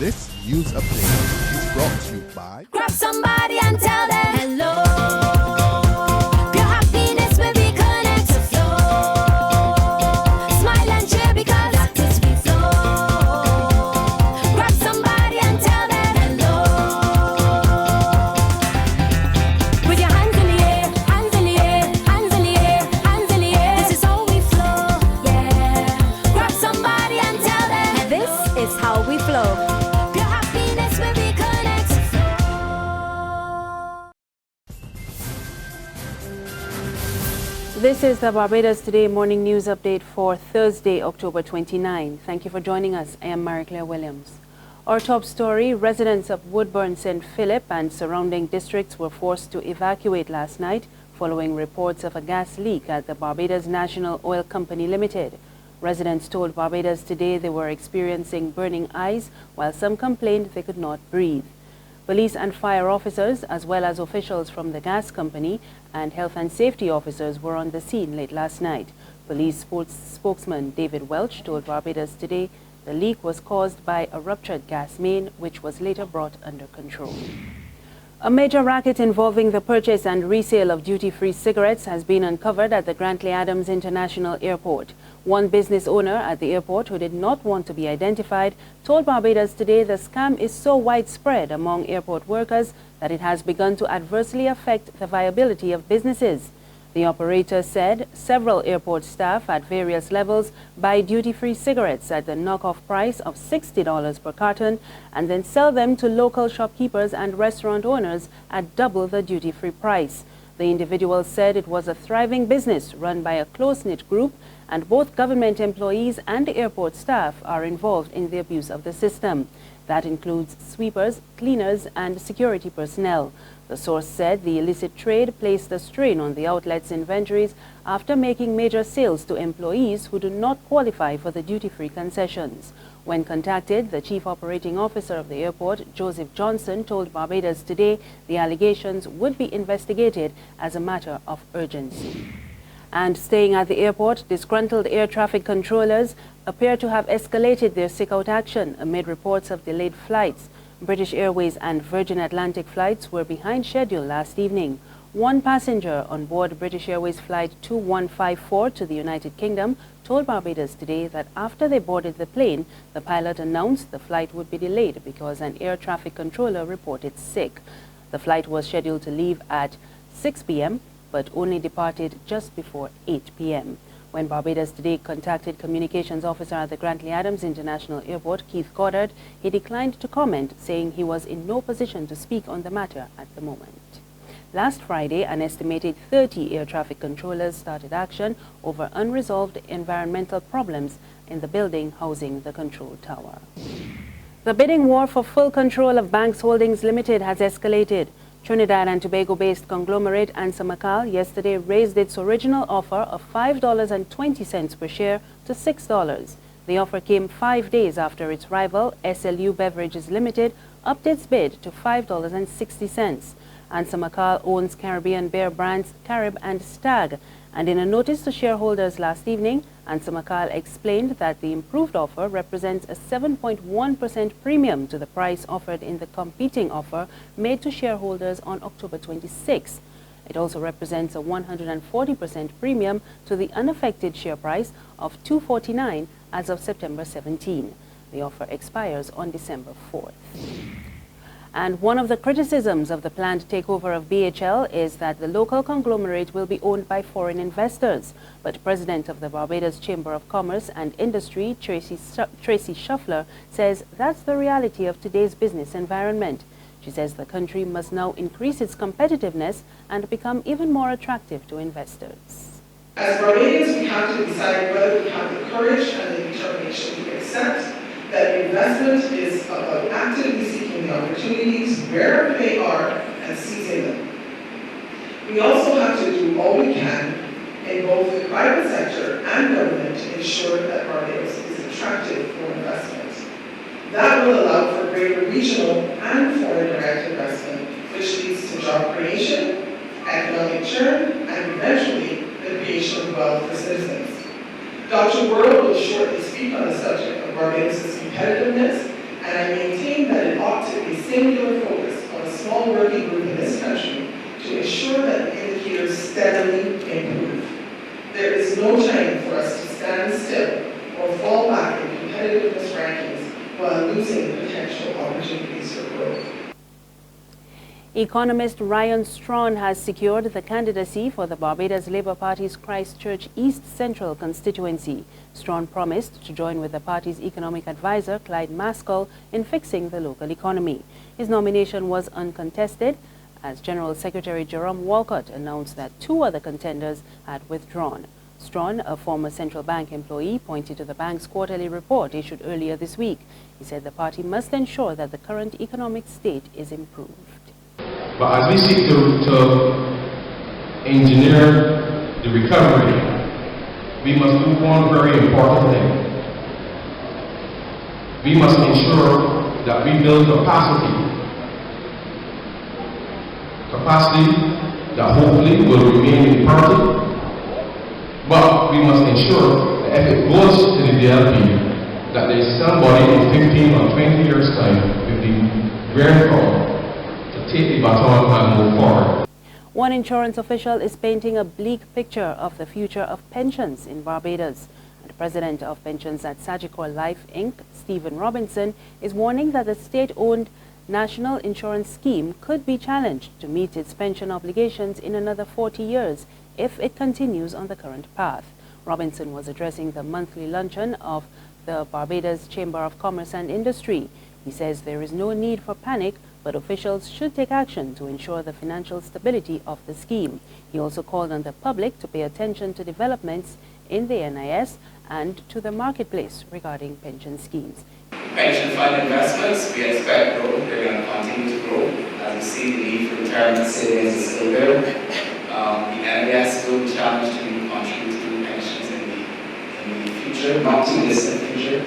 This news update is brought to you by Grab somebody and tell them hello. Pure happiness will be connect to flow. Smile and cheer because that is we flow. Grab somebody and tell them hello. With your hands in the air, hands in the air, hands in the air, hands in the air. This is how we flow, yeah. Grab somebody and tell them this is how we flow. This is the Barbados Today morning news update for Thursday, October 29. Thank you for joining us. I am Marie-Claire Williams. Our top story, residents of Woodbourne, St. Philip and surrounding districts were forced to evacuate last night following reports of a gas leak at the Barbados National Oil Company Limited. Residents told Barbados Today they were experiencing burning eyes, while some complained they could not breathe. Police and fire officers, as well as officials from the gas company and health and safety officers, were on the scene late last night. Police spokesman David Welch told Barbados Today the leak was caused by a ruptured gas main, which was later brought under control. A major racket involving the purchase and resale of duty-free cigarettes has been uncovered at the Grantley Adams International Airport. One business owner at the airport, who did not want to be identified, told Barbados Today the scam is so widespread among airport workers that it has begun to adversely affect the viability of businesses. The operator said several airport staff at various levels buy duty-free cigarettes at the knockoff price of $60 per carton and then sell them to local shopkeepers and restaurant owners at double the duty-free price. The individual said it was a thriving business run by a close-knit group, and both government employees and airport staff are involved in the abuse of the system. That includes sweepers, cleaners, and security personnel. The source said the illicit trade placed a strain on the outlet's inventories after making major sales to employees who do not qualify for the duty-free concessions. When contacted, the chief operating officer of the airport, Joseph Johnson, told Barbados Today the allegations would be investigated as a matter of urgency. And staying at the airport, disgruntled air traffic controllers appear to have escalated their sickout action amid reports of delayed flights. British Airways and Virgin Atlantic flights were behind schedule last evening. One passenger on board British Airways flight 2154 to the United Kingdom told Barbados Today that after they boarded the plane, the pilot announced the flight would be delayed because an air traffic controller reported sick. The flight was scheduled to leave at 6 p.m. but only departed just before 8 p.m. When Barbados Today contacted communications officer at the Grantley Adams International Airport, Keith Goddard, he declined to comment, saying he was in no position to speak on the matter at the moment. Last Friday, an estimated 30 air traffic controllers started action over unresolved environmental problems in the building housing the control tower. The bidding war for full control of Banks Holdings Limited has escalated. Trinidad and Tobago-based conglomerate Ansa Macal yesterday raised its original offer of $5.20 per share to $6. The offer came 5 days after its rival, SLU Beverages Limited, upped its bid to $5.60. Ansa Macal owns Caribbean beer brands Carib and Stag, and in a notice to shareholders last evening, Ansa Macal explained that the improved offer represents a 7.1% premium to the price offered in the competing offer made to shareholders on October 26. It also represents a 140% premium to the unaffected share price of $2.49 as of September 17. The offer expires on December 4th. And one of the criticisms of the planned takeover of BHL is that the local conglomerate will be owned by foreign investors. But President of the Barbados Chamber of Commerce and Industry, Tracy Shuffler, says that's the reality of today's business environment. She says the country must now increase its competitiveness and become even more attractive to investors. As Barbadians, we have to decide whether we have the courage and the determination to accept that investment is about actively seeking the opportunities wherever they are and seizing them. We also have to do all we can in both the private sector and government to ensure that Barbados is attractive for investment. That will allow for greater regional and foreign direct investment, which leads to job creation, economic churn, and eventually the creation of wealth for citizens. Dr. Worrell will shortly speak on the subject of Barbados' competitiveness, and I maintain adopted a singular focus on a small working group in this country to ensure that the indicators steadily improve. There is no time for us to stand still or fall back in competitiveness rankings while losing potential opportunities for growth. Economist Ryan Strawn has secured the candidacy for the Barbados Labour Party's Christchurch East Central constituency. Strawn promised to join with the party's economic advisor, Clyde Maskell, in fixing the local economy. His nomination was uncontested, as General Secretary Jerome Walcott announced that 2 other contenders had withdrawn. Strawn, a former central bank employee, pointed to the bank's quarterly report issued earlier this week. He said the party must ensure that the current economic state is improved. But as we seek to engineer the recovery, we must do one very important thing. We must ensure that we build capacity that hopefully will remain imperfect, but we must ensure that if it goes to the DLP, that there is somebody in 15 or 20 years' time with the wherewithal to take the baton and move forward. One insurance official is painting a bleak picture of the future of pensions in Barbados. The president of pensions at Sagicor Life Inc., Stephen Robinson, is warning that the state-owned National Insurance Scheme could be challenged to meet its pension obligations in another 40 years if it continues on the current path. Robinson was addressing the monthly luncheon of the Barbados Chamber of Commerce and Industry. He says there is no need for panic, but officials should take action to ensure the financial stability of the scheme. He also called on the public to pay attention to developments in the NIS and to the marketplace regarding pension schemes. Pension fund investments, we expect growth. They're going to continue to grow. As we see, the need for retirement savings is still there. The NIS will be challenged to contribute to pensions in the future, not too distant future.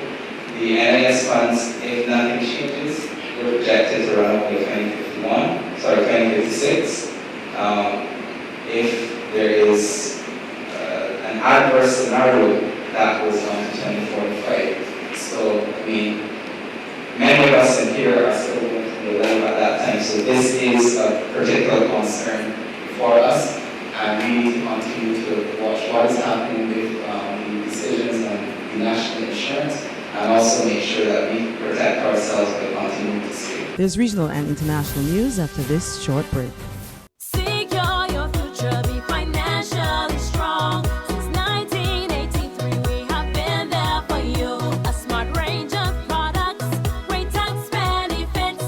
The NIS funds, if nothing changes, they're projected to run until 2056. If there is an adverse scenario, that goes on to 2045. So, I mean, many of us in here are still going to be alive at that time. So this is a particular concern for us, and we need to continue to watch what is happening with the decisions on the national insurance, and also make sure that we protect ourselves by continuing to save. There's regional and international news after this short break. Secure your future, be financially strong. Since 1983, we have been there for you. A smart range of products, great tax benefits.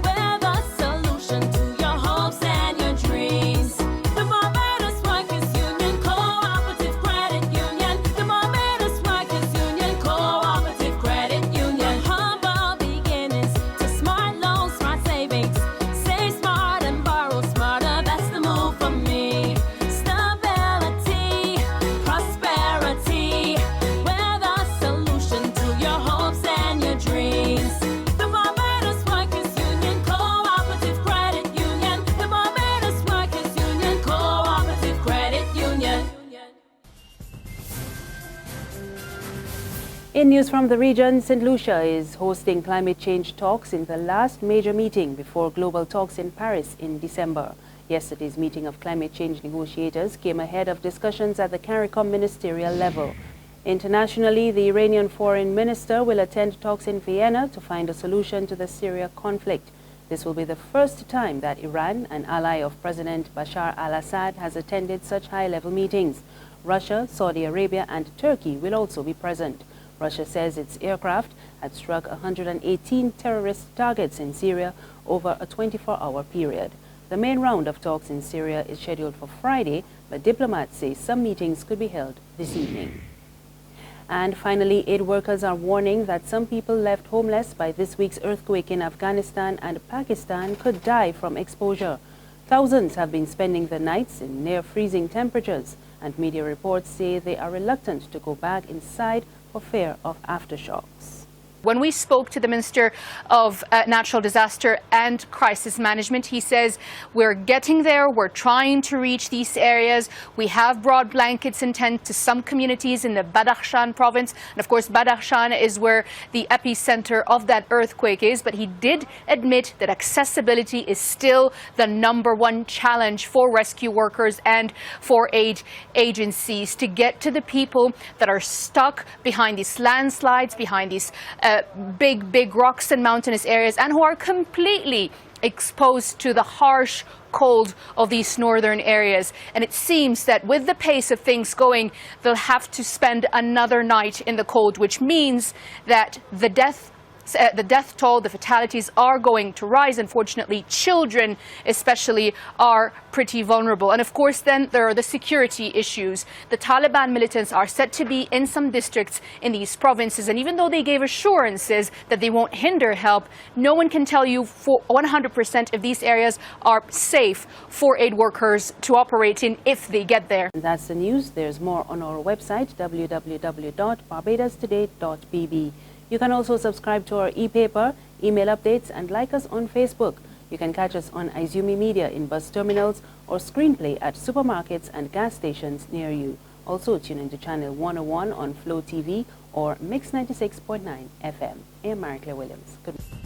We're the solution to your hopes and your dreams. The Barbados Workers Union Cooperative Credit Union. The Barbados Workers Union Cooperative Credit Union. Humble beginnings to smart loans, smart savings. Save smart and borrow smarter, that's the move for me. Stability, prosperity, we're the solution to your hopes and your dreams. The Barbados Workers Union Cooperative Credit Union. The Barbados Workers Union Cooperative Credit Union. In news from the region, St. Lucia is hosting climate change talks in the last major meeting before global talks in Paris in December. Yesterday's meeting of climate change negotiators came ahead of discussions at the CARICOM ministerial level. Internationally, the Iranian foreign minister will attend talks in Vienna to find a solution to the Syria conflict. This will be the first time that Iran, an ally of President Bashar al-Assad, has attended such high-level meetings. Russia, Saudi Arabia, and Turkey will also be present. Russia says its aircraft had struck 118 terrorist targets in Syria over a 24-hour period. The main round of talks in Syria is scheduled for Friday, but diplomats say some meetings could be held this evening. And finally, aid workers are warning that some people left homeless by this week's earthquake in Afghanistan and Pakistan could die from exposure. Thousands have been spending the nights in near-freezing temperatures, and media reports say they are reluctant to go back inside for fear of aftershocks. When we spoke to the Minister of Natural Disaster and Crisis Management, he says we're getting there, we're trying to reach these areas. We have brought blankets and tents to some communities in the Badakhshan province. And of course, Badakhshan is where the epicenter of that earthquake is. But he did admit that accessibility is still the #1 challenge for rescue workers and for aid agencies to get to the people that are stuck behind these landslides, behind these big rocks and mountainous areas, and who are completely exposed to the harsh cold of these northern areas. And it seems that with the pace of things going, they'll have to spend another night in the cold, which means that the death toll, the fatalities are going to rise. Unfortunately, children especially are pretty vulnerable. And of course, then there are the security issues. The Taliban militants are said to be in some districts in these provinces. And even though they gave assurances that they won't hinder help, no one can tell you for 100% if these areas are safe for aid workers to operate in if they get there. That's the news. There's more on our website, www.barbadostoday.bb. You can also subscribe to our e-paper, email updates, and like us on Facebook. You can catch us on Izumi Media in bus terminals or Screenplay at supermarkets and gas stations near you. Also tune into Channel 101 on Flow TV or Mix 96.9 FM. I am Maricla Williams. Good morning.